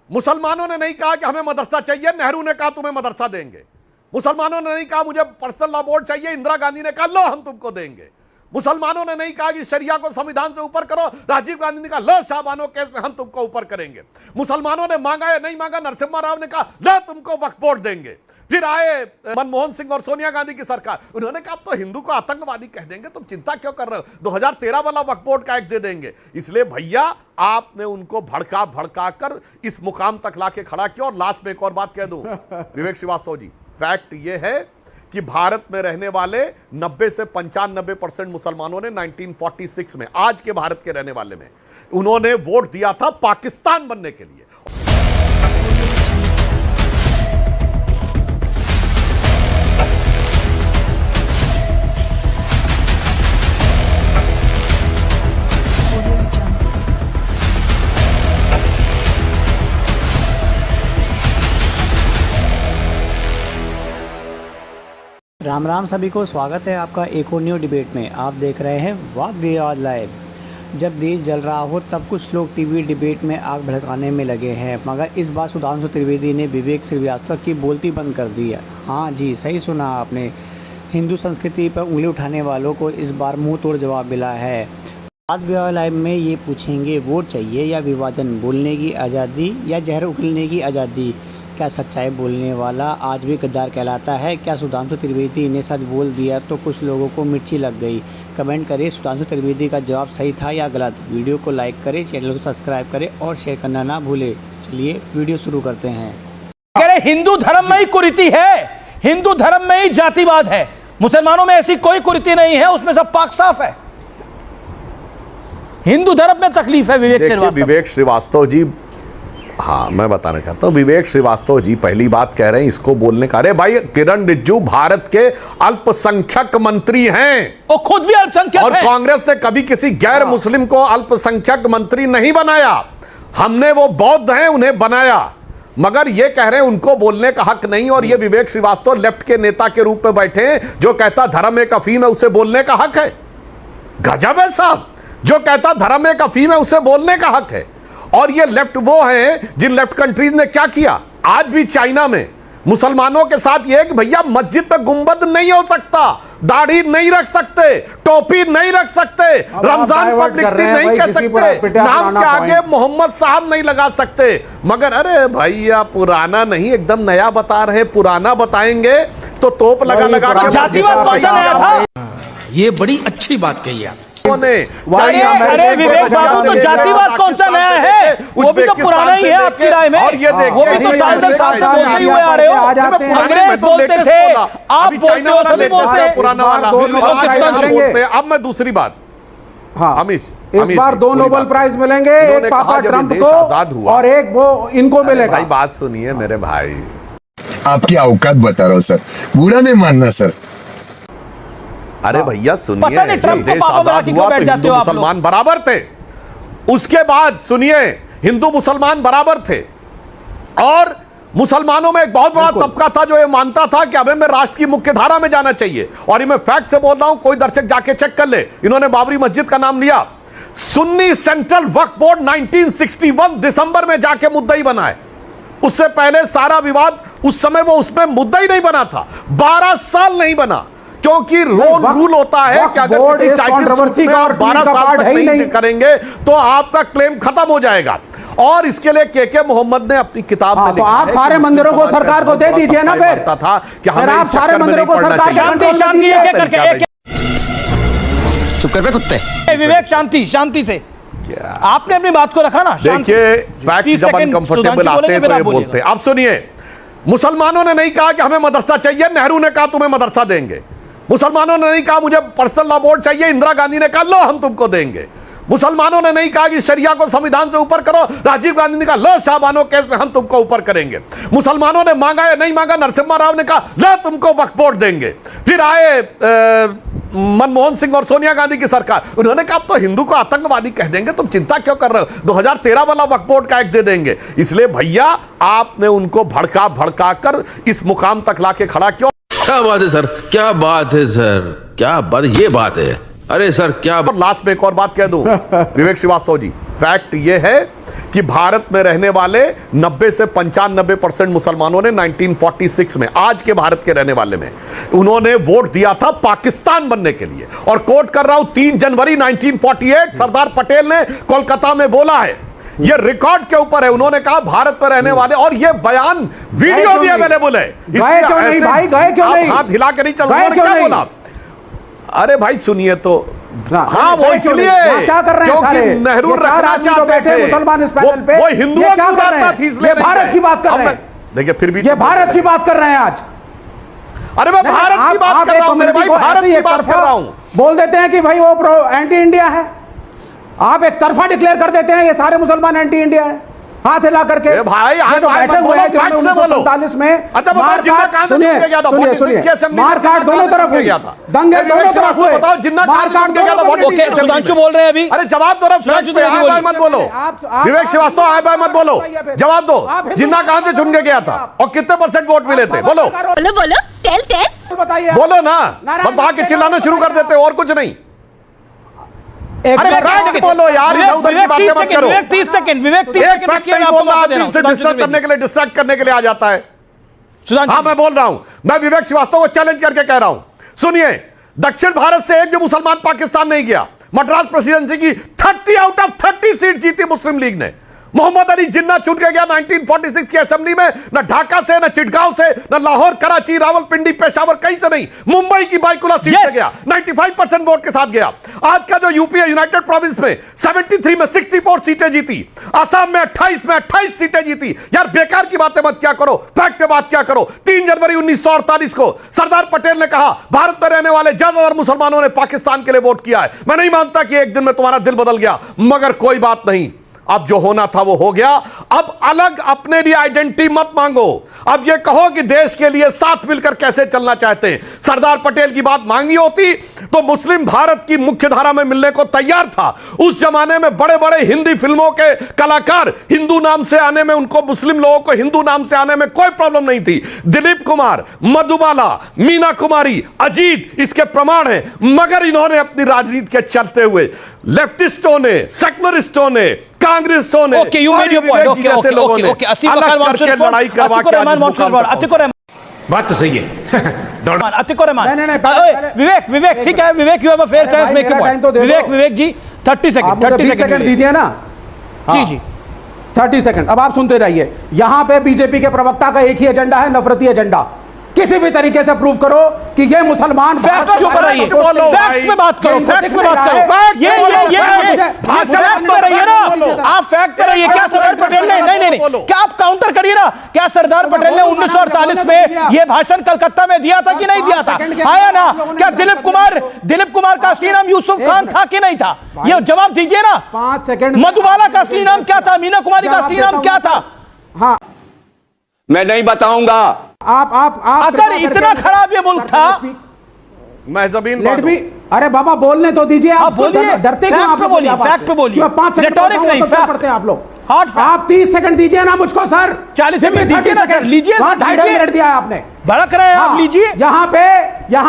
मुसलमानों ने नहीं कहा कि हमें मदरसा चाहिए, नेहरू ने कहा तुम्हें मदरसा देंगे। मुसलमानों ने नहीं कहा मुझे पर्सनल लॉ बोर्ड चाहिए, इंदिरा गांधी ने कहा लो हम तुमको देंगे। मुसलमानों ने नहीं कहा कि शरिया को संविधान से ऊपर करो, राजीव गांधी ने कहा लो शाहबानो केस में हम तुमको ऊपर करेंगे। मुसलमानों ने मांगा या नहीं मांगा, नरसिम्हा राव ने कहा लो तुमको वक्फ बोर्ड देंगे। फिर आए मनमोहन सिंह और सोनिया गांधी की सरकार, उन्होंने कहा तो हिंदू को आतंकवादी कह देंगे, तुम चिंता क्यों कर रहे हो, 2013 वाला वक्फ बोर्ड का एक्ट दे देंगे। इसलिए भैया आपने उनको भड़का भड़का कर इस मुकाम तक लाके खड़ा किया। और लास्ट में एक और बात कह दूं विवेक श्रीवास्तव जी, फैक्ट ये है कि भारत में रहने वाले 90 से 95% मुसलमानों ने 1946 में, आज के भारत के रहने वाले में, उन्होंने वोट दिया था पाकिस्तान बनने के लिए। राम राम सभी को, स्वागत है आपका एक और न्यू डिबेट में। आप देख रहे हैं वाद विवाद लाइव। जब देश जल रहा हो तब कुछ लोग टीवी डिबेट में आग भड़काने में लगे हैं, मगर इस बार सुधांशु त्रिवेदी ने विवेक श्रीवास्तव की बोलती बंद कर दी है। हाँ जी, सही सुना आपने, हिंदू संस्कृति पर उंगली उठाने वालों को इस बार मुंह तोड़ जवाब मिला है। वाद विवाद लाइव में ये पूछेंगे, वोट चाहिए या विभाजन, बोलने की आज़ादी या जहर उगलने की आज़ादी, क्या सच्चाई बोलने वाला आज भी गद्दार कहलाता है? क्या सुधांशु त्रिवेदी ने सच बोल दिया तो कुछ लोगों को मिर्ची लग गई? कमेंट करें, सुधांशु त्रिवेदी का जवाब सही था या गलत। वीडियो को लाइक करें, चैनल को सब्सक्राइब करें और शेयर करना ना भूलें। चलिए वीडियो शुरू करते हैं। कह रहे हिंदू धर्म में ही कुरीति है, हिंदू धर्म में ही जातिवाद है, मुसलमानों में ऐसी कोई कुरीति नहीं है, उसमें सब पाक साफ है। हिंदू धर्म में तकलीफ है विवेक श्रीवास्तव जी। हाँ, मैं बताना चाहता हूँ, विवेक श्रीवास्तव जी पहली बात कह रहे हैं इसको बोलने का। अरे भाई, किरण रिजिजू भारत के अल्पसंख्यक मंत्री हैं, वो खुद भी अल्पसंख्यक और कांग्रेस ने कभी किसी गैर मुस्लिम को अल्पसंख्यक मंत्री नहीं बनाया। हमने, वो बौद्ध हैं, उन्हें बनाया, मगर ये कह रहे हैं उनको बोलने का हक नहीं। और ये विवेक श्रीवास्तव लेफ्ट के नेता के रूप में बैठे हैं जो कहता धर्म एक अफीम है, उसे बोलने का हक है। गजब है साहब, जो कहता धर्म एक अफीम है उसे बोलने का हक है। और ये लेफ्ट वो है जिन लेफ्ट कंट्रीज ने क्या किया, आज भी चाइना में मुसलमानों के साथ ये कि भैया मस्जिद पे गुंबद नहीं हो सकता, दाढ़ी नहीं रख सकते, टोपी नहीं रख सकते, रमजान पब्लिसिटी नहीं कर सकते, नाम के आगे मोहम्मद साहब नहीं लगा सकते। मगर अरे भैया, पुराना नहीं एकदम नया बता रहे, पुराना बताएंगे तो तोप लगा लगा के जातिवाद कौन सा नया था? ये बड़ी अच्छी बात कही आप। अरे विवेक बाबू, तो जातिवाद कौन सा नया है? वो भी तो पुराना ही है आपकी राय में। और ये वो भी तो साल दर साल से बोलते हुए आ रहे हो। अंग्रेज बोलते थे, आप बोलते हो, सभी बोलते हैं पुराना वाला। अब मैं दूसरी बात, हाँ, अमीश, इस बार 2 नोबेल प्राइज मिलेंगे, एक पापा ट्रंप को और एक वो इनको मिलेगा। भाई बात सुनिए मेरे भाई, आपकी औकात बता रहा हूँ सर, बुरा नहीं मानना सर। अरे भैया सुनिए, जब देश आजाद हुआ तो हिंदू मुसलमान बराबर थे। उसके बाद सुनिए, हिंदू मुसलमान बराबर थे, और मुसलमानों में एक बहुत बड़ा तबका था जो ये मानता था कि हमें राष्ट्र की मुख्य धारा में जाना चाहिए। और ये मैं फैक्ट से बोल रहा हूं, कोई दर्शक जाके चेक कर ले। इन्होंने बाबरी मस्जिद का नाम लिया, सुन्नी सेंट्रल वक्फ बोर्ड 1961 दिसंबर में जाके मुद्दई बना है। उससे पहले सारा विवाद, उस समय वो उसमें मुद्दा ही नहीं बना था, 12 साल नहीं बना, क्योंकि रूल होता है कि अगर किसी टाइटल में 12 साल तक नहीं करेंगे तो आपका क्लेम खत्म हो जाएगा। और इसके लिए के मोहम्मद ने अपनी किताब में लिखा आप सारे मंदिरों को सरकार को दे दीजिए ना, फिर था कि हमें आप सारे मंदिरों को सरकार चुप कर बे कुत्ते। विवेक शांति से आपने अपनी बात को रखा ना। देखिए, फैक्ट जब अनकंफर्टेबल आते हैं तो ये बोलते हैं। अब सुनिए, मुसलमानों ने नहीं कहा कि हमें मदरसा चाहिए, नेहरू ने कहा तुम्हें मदरसा देंगे। मुसलमानों ने नहीं कहा मुझे पर्सनल लॉ बोर्ड चाहिए, इंदिरा गांधी ने कहा लो हम तुमको देंगे। मुसलमानों ने नहीं कहा कि शरिया को संविधान से ऊपर करो, राजीव गांधी ने कहा लो शाहबानो केस में हम तुमको ऊपर करेंगे। मुसलमानों ने मांगा या नहीं मांगा, नरसिम्हा राव ने कहा लो तुमको वक्फ बोर्ड देंगे। फिर आए मनमोहन सिंह और सोनिया गांधी की सरकार, उन्होंने कहा तो हिंदू को आतंकवादी कह देंगे, तुम चिंता क्यों कर रहे हो, 2013 वाला वक्फ बोर्ड का एक्ट दे देंगे। इसलिए भैया आपने उनको भड़का भड़का कर इस मुकाम तक लाके खड़ा किया। क्या बात है सर, क्या बात है सर, क्या बात, ये बात है। अरे सर क्या लास्ट में एक और बात कह दूं विवेक श्रीवास्तव जी, फैक्ट ये है कि भारत में रहने वाले 90 से 95% मुसलमानों ने 1946 में, आज के भारत के रहने वाले में, उन्होंने वोट दिया था पाकिस्तान बनने के लिए। और कोट कर रहा हूं 3 जनवरी 1948 सरदार पटेल ने कोलकाता में बोला है, ये रिकॉर्ड के ऊपर है, उन्होंने कहा भारत में रहने वाले, और ये बयान वीडियो भी अवेलेबल है। गए क्यों नहीं भाई, गए क्यों नहीं? हाथ हिला के नहीं चल रहे, क्या बोला? अरे भाई सुनिए तो, हाँ वो इसलिए क्या कर रहे हैं सारे? नेहरू रखना चाहते थे मुसलमान इस पैनल पे, वो हिंदुओं की बात थी, इसलिए भारत की बात कर रहे हैं। देखिए फिर भी ये भारत की बात कर रहे हैं आज। अरे मैं भारत की बात कर रहा हूं मेरे भाई, भारत की बात कर रहा हूं। बोल देते हैं कि भाई वो प्रो एंटी इंडिया है, आप एक तरफा डिक्लेयर कर देते हैं ये सारे मुसलमान एंटी इंडिया है, हाथ हिला करके। भाई ये जो बैठे हुए हैं 1947 में, अच्छा मार काट, सुनिए मार काट दोनों तरफ हुई, दंगे दोनों तरफ हुए, बताओ जिन्ना मार काट दोनों तरफ। सुधांशु बोल रहे हैं अभी। अरे जवाब दो, मत बोलो विवेक श्रीवास्तव, आए मत बोलो, जवाब दो। जिन्ना कहां से चुन के गया था और कितने % वोट मिले थे? बोलो बोलो, टेल बताइए, बोलो ना, बाकी चिल्लाना शुरू कर देते और कुछ नहीं। अरे फैक्ट बोलो यार, उधर की बातें मत करो। विवेक 30 सेकंड, विवेक 30 एक फैक्ट नहीं बोल रहा, आदमी से डिस्टर्ब करने के लिए, डिस्ट्रैक्ट करने के लिए आ जाता है। हाँ मैं बोल रहा हूं, मैं विवेक श्रीवास्तव को चैलेंज करके कह रहा हूं, सुनिए, दक्षिण भारत से एक भी मुसलमान पाकिस्तान नहीं गया। मद्रास प्रेसिडेंसी की 30 आउट ऑफ 30 सीट जीती मुस्लिम लीग ने। मोहम्मद अली जिन्ना चुन के गया 1946 की असेंबली में, न ढाका से, न चिटगांव से, न लाहौर, कराची, रावलपिंडी, पेशावर, कहीं से नहीं, मुंबई की बाइकुला सीट से गया, 95% वोट के साथ गया। आज का जो यूपी है, यूनाइटेड प्रोविंस में 73 में 64 सीटें जीती, असम में 28 में 28 सीटें जीती। यार बेकार की बातें मत क्या करो, फैक्ट पे बात क्या करो। 3 जनवरी 1948 को सरदार पटेल ने कहा भारत में रहने वाले ज्यादातर मुसलमानों ने पाकिस्तान के लिए वोट किया है। मैं नहीं मानता कि एक दिन में तुम्हारा दिल बदल गया, मगर कोई बात नहीं, अब जो होना था वो हो गया। अब अलग अपने लिए आइडेंटिटी मत मांगो, अब ये कहो कि देश के लिए साथ मिलकर कैसे चलना चाहते हैं। सरदार पटेल की बात मांगी होती तो मुस्लिम भारत की मुख्य धारा में मिलने को तैयार था। उस जमाने में बड़े बड़े हिंदी फिल्मों के कलाकार हिंदू नाम से आने में, उनको मुस्लिम लोगों को हिंदू नाम से आने में कोई प्रॉब्लम नहीं थी। दिलीप कुमार, मधुबाला, मीना कुमारी, अजीत इसके प्रमाण हैं। मगर इन्होंने अपनी राजनीति के चलते हुए लेफ्टिस्टों ने, सेकुलरिस्टों ने, कांग्रेसों ने, okay, you made your point, okay okay okay, Aseem बकर करके लड़ाई करवा के अतिकुर रहमान, बात तो सही है। अतिकुर रहमान, नहीं, विवेक ठीक है, Vivek you have a fair chance, make your point. Vivek ji 30 second दीजिए ना। जी जी 30 सेकंड, अब आप सुनते रहिए। यहां पे बीजेपी के प्रवक्ता का एक ही एजेंडा है, नफरती एजेंडा। किसी भी तरीके से प्रूव करो कि ये मुसलमान फैक्ट क्यों बताइए, फैक्ट पे बात करो, फैक्ट पे बात करो। ये फैक्ट पे रहिए ना, आप फैक्ट पे रहिए। क्या सरदार पटेल ने, नहीं क्या आप काउंटर करिए ना, क्या सरदार पटेल ने 1948 में ये भाषण कलकत्ता में दिया था कि नहीं दिया था? आया ना? क्या दिलीप कुमार का असली नाम यूसुफ खान था कि नहीं था? ये जवाब दीजिए ना। 5 सेकंड। मधुबाला का असली नाम क्या था? मीना कुमारी का असली नाम क्या था? हाँ मैं नहीं बताऊंगा। आप अगर इतना खराब ये मुल्क था, मैं जमीन अरे बाबा बोलने तो दीजिए, आप बोलिए, डरते क्यों? आप बोलिए, फैक्ट पे बोलिए, 5 सेकंड नहीं पढ़ते आप लोग। आप 30 सेकंड दीजिए ना मुझको सर, 40 सेकंड दीजिए ना सर, लीजिए। 2.5 मिनट दिया है आपने, भड़क रहे हैं आप, लीजिए। यहाँ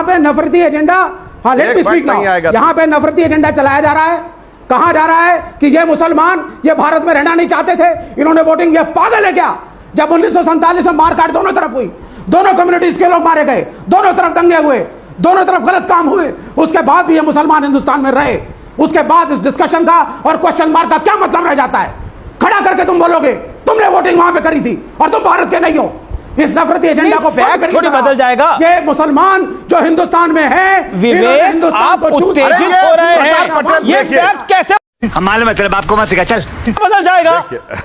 पे नफरती एजेंडा, हाँ लेट मी स्पीक नाउ। यहाँ पे नफरती एजेंडा चलाया जा रहा है। कहा जा रहा है कि ये मुसलमान ये भारत में रहना नहीं चाहते थे, इन्होंने वोटिंग, ये पागल है क्या? जब 1947 में मारकाट दोनों तरफ हुई, दोनों कम्युनिटीज के लोग मारे गए, दोनों तरफ दंगे हुए, दोनों तरफ गलत काम हुए, उसके बाद भी ये मुसलमान हिंदुस्तान में रहे। उसके बाद इस डिस्कशन का और क्वेश्चन मार्क का क्या मतलब रह जाता है? खड़ा करके तुम बोलोगे तुमने वोटिंग वहां पे करी थी और तुम भारत के नहीं हो। इस नफरती एजेंडा को फैक्ट थोड़ी बदल जाएगा। ये मुसलमान जो हिंदुस्तान में है, विवेक आप उत्तेजित हो रहे हैं। ये फैक्ट कैसे, हम मालूम है तेरे बाप को मत सिखा, चल बदल जाएगा?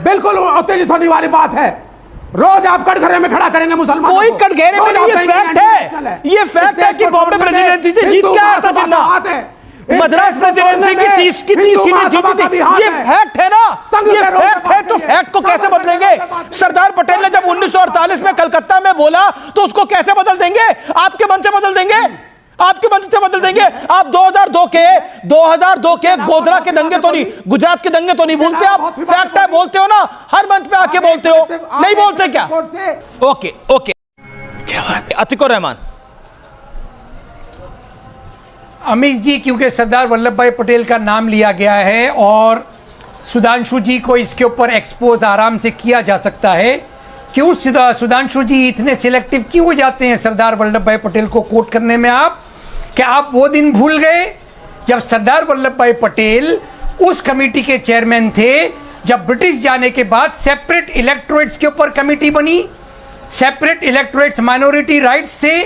बिल्कुल उत्तेजित होने वाली बात है। रोज आप कटघरे में खड़ा करेंगे मुसलमान, कोई कटघरे में नहीं, ये फैक्ट है। ये फैक्ट है कि बॉम्बे प्रेसिडेंसी से जीत के आया था जिन्ना, मद्रास प्रेसिडेंसी की 30 सीटें जीती थी। ये फैक्ट है ना, ये फैक्ट है, तो फैक्ट को कैसे बदलेंगे? सरदार पटेल ने जब 1948 में कलकत्ता में बोला तो उसको कैसे बदल देंगे? आपके मन से बदल देंगे, आपके मन से बदल देंगे। आप 2002 के गोधरा के दंगे तो नहीं, गुजरात के दंगे तो नहीं भूलते आप? फैक्ट है, बोलते हो ना, हर मंच पे आके बोलते हो, नहीं बोलते क्या? ओके ओके, क्या बात है? अतिकुर रहमान। अमीश जी, क्योंकि सरदार वल्लभ भाई पटेल का नाम लिया गया है और सुधांशु जी को इसके ऊपर एक्सपोज आराम से किया जा सकता है। क्यों सुधांशु जी इतने सिलेक्टिव क्यों हो जाते हैं सरदार वल्लभ भाई पटेल को कोट करने में? आप क्या आप वो दिन भूल गए जब सरदार वल्लभ भाई पटेल उस कमेटी के चेयरमैन थे जब ब्रिटिश जाने के बाद सेपरेट इलेक्टोरेट्स के ऊपर कमेटी बनी? सेपरेट इलेक्टोरेट्स माइनॉरिटी राइट्स थे,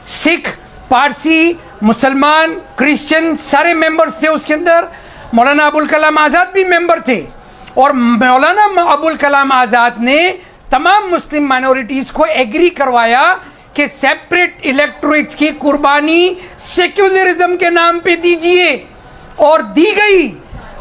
सिख, पारसी, मुसलमान, क्रिश्चियन सारे मेंबर्स थे उसके अंदर। मौलाना अबुल कलाम आज़ाद भी मेंबर थे और मौलाना अबुल कलाम आज़ाद ने तमाम मुस्लिम माइनॉरिटीज को एग्री करवाया कि सेपरेट इलेक्टोरेट्स की कुर्बानी सेक्युलरिज्म के नाम पे दीजिए, और दी गई।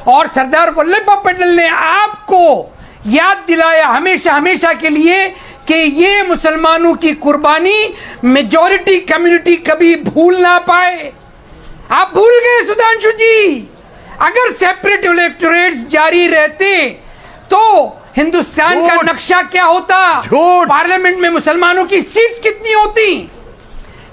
और सरदार वल्लभ भाई पटेल ने आपको याद दिलाया हमेशा हमेशा के लिए कि ये मुसलमानों की कुर्बानी मेजॉरिटी कम्युनिटी कभी भूल ना पाए। आप भूल गए सुधांशु जी। अगर सेपरेट इलेक्टोरेट्स जारी रहते तो हिंदुस्तान का नक्शा क्या होता? पार्लियामेंट में मुसलमानों की सीट्स कितनी होती?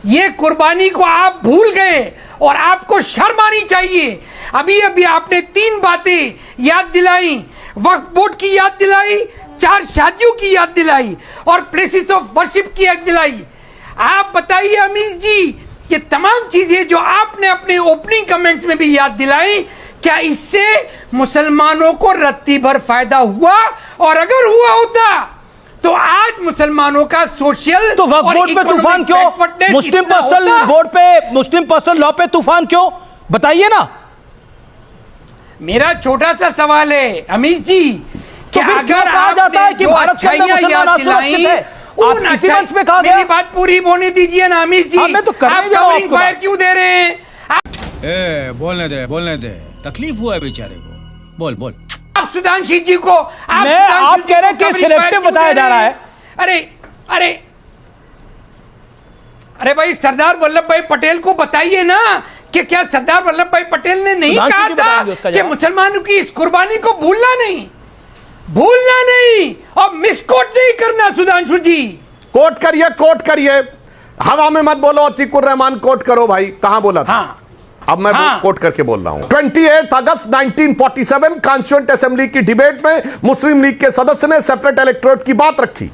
ये कुर्बानी को आप भूल गए और आपको शर्म आनी चाहिए। अभी अभी आपने 3 बातें याद दिलाई, वक्फ बोर्ड की याद दिलाई, 4 शादियों की याद दिलाई और प्लेसेस ऑफ वर्शिप की याद दिलाई। आप बताइए अमीश जी, ये तमाम चीजें जो आपने अपने ओपनिंग कमेंट्स में भी याद दिलाई, क्या इससे मुसलमानों को रत्ती भर फायदा हुआ? और अगर हुआ होता तो आज मुसलमानों का सोशल तो वक्फ बोर्ड पे तूफान क्यों? मुस्लिम पर्सनल बोर्ड पे, मुस्लिम पर्सनल लॉ पे तूफान क्यों? बताइए ना। मेरा छोटा सा सवाल है अमीश जी, कि तो अगर कहा जाता है कि भारत के अंदर मुसलमान असुरक्षित है, उन आप किसी मंच पे कहा मेरी बात पूरी होने दीजिए ना अमीश जी। मैं तो आप कवरिंग फायर क्यों दे रहे हैं? बोलने दे, तकलीफ हुआ है बेचारे को। बोल बोल। आप सुधांशु जी को आप कह रहे हैं कि सिलेक्टिव बताया जा रहा है। अरे अरे अरे भाई, सरदार वल्लभ भाई पटेल को बताइए ना कि क्या सरदार वल्लभ भाई पटेल ने नहीं कहा था कि मुसलमानों की इस कुर्बानी को भूलना नहीं और मिसकोट नहीं करना? सुधांशु जी कोट करिए, हवा में मत बोलो। अतीकुर रहमान कोट करो भाई, कहां बोला था? हाँ। अब मैं कोट करके बोल रहा हूं। 28 अगस्त 1947 कॉन्स्टिट्यूएंट असेंबली की डिबेट में मुस्लिम लीग के सदस्य ने सेपरेट इलेक्टोरेट की बात रखी,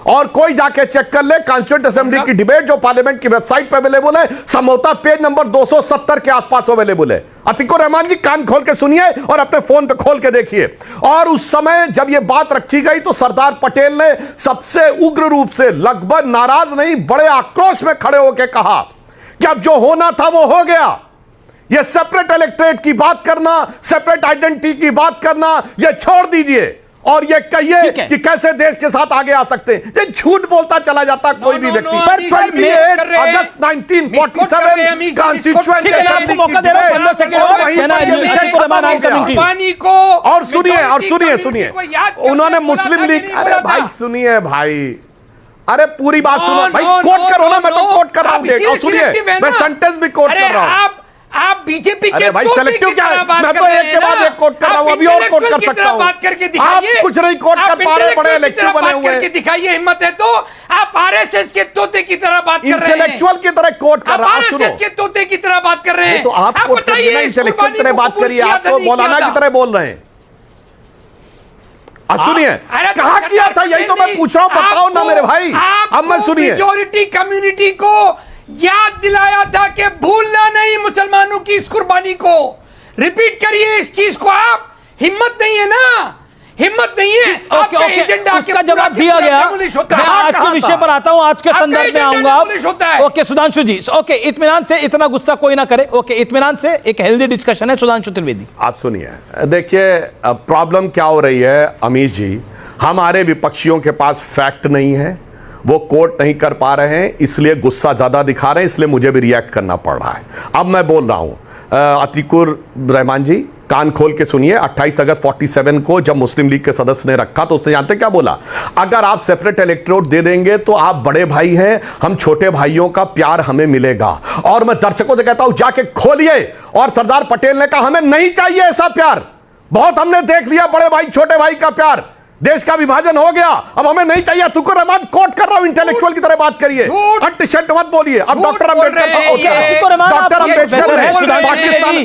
और कोई जाके चेक कर ले कॉन्स्टिट्यूएंट असेंबली की डिबेट जो पार्लियामेंट की वेबसाइट पे अवेलेबल है, संभवतः पेज नंबर 270 के आसपास अवेलेबल है। अतीकुर रहमान जी कान खोल के सुनिए और अपने फोन पे खोल के देखिए। और उस समय जब यह बात रखी गई तो सरदार पटेल ने सबसे उग्र रूप से, लगभग नाराज नहीं, बड़े आक्रोश में खड़े होकर कहा कि अब जो होना था वो हो गया। ये सेपरेट इलेक्टोरेट की बात करना, सेपरेट आइडेंटिटी की बात करना, ये छोड़ दीजिए और ये कहिए कि कैसे देश के साथ आगे आ सकते हैं। ये झूठ बोलता चला जाता कोई भी व्यक्ति। 28 अगस्त 1947 कॉन्स्टिट्यूएंट असेंबली मौका दे रहा हूं 15 सेकंड और सुनिए, उन्होंने मुस्लिम लीग, अरे भाई सुनिए भाई, अरे पूरी बात सुनो भाई, कोट करो ना, मैं तो कोट कर रहा हूं। सुनिए, मैं सेंटेंस भी कोट कर रहा हूं। आप बीजेपी के भाई सेलेक्टिव क्या है? मैं तो एक के बाद एक कोट कर रहा हूं, अभी और कोट कर सकता हूं। बात करके दिखाइए। आप कुछ नहीं कोट कर पा रहे, बड़े इलेक्टिव बने हुए हैं। दिखाइए, हिम्मत है तो। आप आरएसएस के तोते की तरह बात कर रहे हैं, इंटेलेक्चुअल की तरह कोट कर रहा हूं। आरएसएस के तोते की तरह बात कर रहे हैं, तो आप कोट करिए, इंटेलेक्चुअल की तरह बात करिए। आप तो मौलाना की तरह बोल रहे हैं। सुनिए, कहां किया था, यही तो मैं पूछ रहा हूं, बताओ ना मेरे भाई। अब मैं सुनिए, मेजॉरिटी कम्युनिटी को याद दिलाया था कि भूलना नहीं मुसलमानों की इस कुर्बानी को। रिपीट करिए इस चीज को। आप हिम्मत नहीं है ना, हिम्मत नहीं है। ओके, एजेंडा का जवाब दिया गया। मैं आज के विषय पर आता हूं, आज के संदर्भ में आऊंगा। ओके सुधांशु जी, ओके, इत्मीनान से, इतना गुस्सा कोई ना करे। ओके, इत्मीनान से, एक हेल्दी डिस्कशन है। सुधांशु त्रिवेदी आप सुनिए, देखिए प्रॉब्लम क्या हो रही है अमीश जी, हमारे विपक्षियों के पास फैक्ट नहीं है, वो कोट नहीं कर पा रहे हैं, इसलिए गुस्सा ज्यादा दिखा रहे हैं, इसलिए मुझे भी रिएक्ट करना पड़ रहा है। अब मैं बोल रहा हूं, अतीकुर रहमान जी कान खोल के सुनिए। 28 अगस्त 47 को जब मुस्लिम लीग के सदस्य ने रखा तो उसने जानते क्या बोला? अगर आप सेपरेट इलेक्टोरेट दे देंगे तो आप बड़े भाई हैं, हम छोटे भाइयों का प्यार हमें मिलेगा। और मैं दर्शकों से कहता हूं जाके खोलिए। और सरदार पटेल ने कहा हमें नहीं चाहिए ऐसा प्यार, बहुत हमने देख लिया बड़े भाई छोटे भाई का प्यार, देश का विभाजन हो गया, अब हमें नहीं चाहिए। तुको रहमान कोट कर रहा हूं, इंटेलेक्चुअल की तरह बात करिए, अंटिशंट मत बोलिए। अब डॉक्टर अम्बेडकर,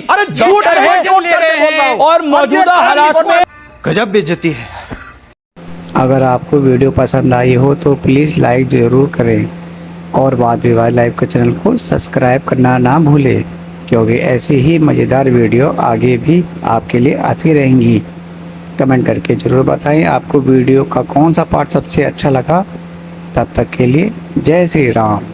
अरे झूठ है और मौजूदा हालात में गजब बेइज्जती है। अगर आपको वीडियो पसंद आई हो तो प्लीज़ लाइक ज़रूर करें और वाद विवाद लाइव के चैनल को सब्सक्राइब करना ना भूलें, क्योंकि ऐसी ही मज़ेदार वीडियो आगे भी आपके लिए आती रहेंगी। कमेंट करके ज़रूर बताएं आपको वीडियो का कौन सा पार्ट सबसे अच्छा लगा। तब तक के लिए जय श्री राम।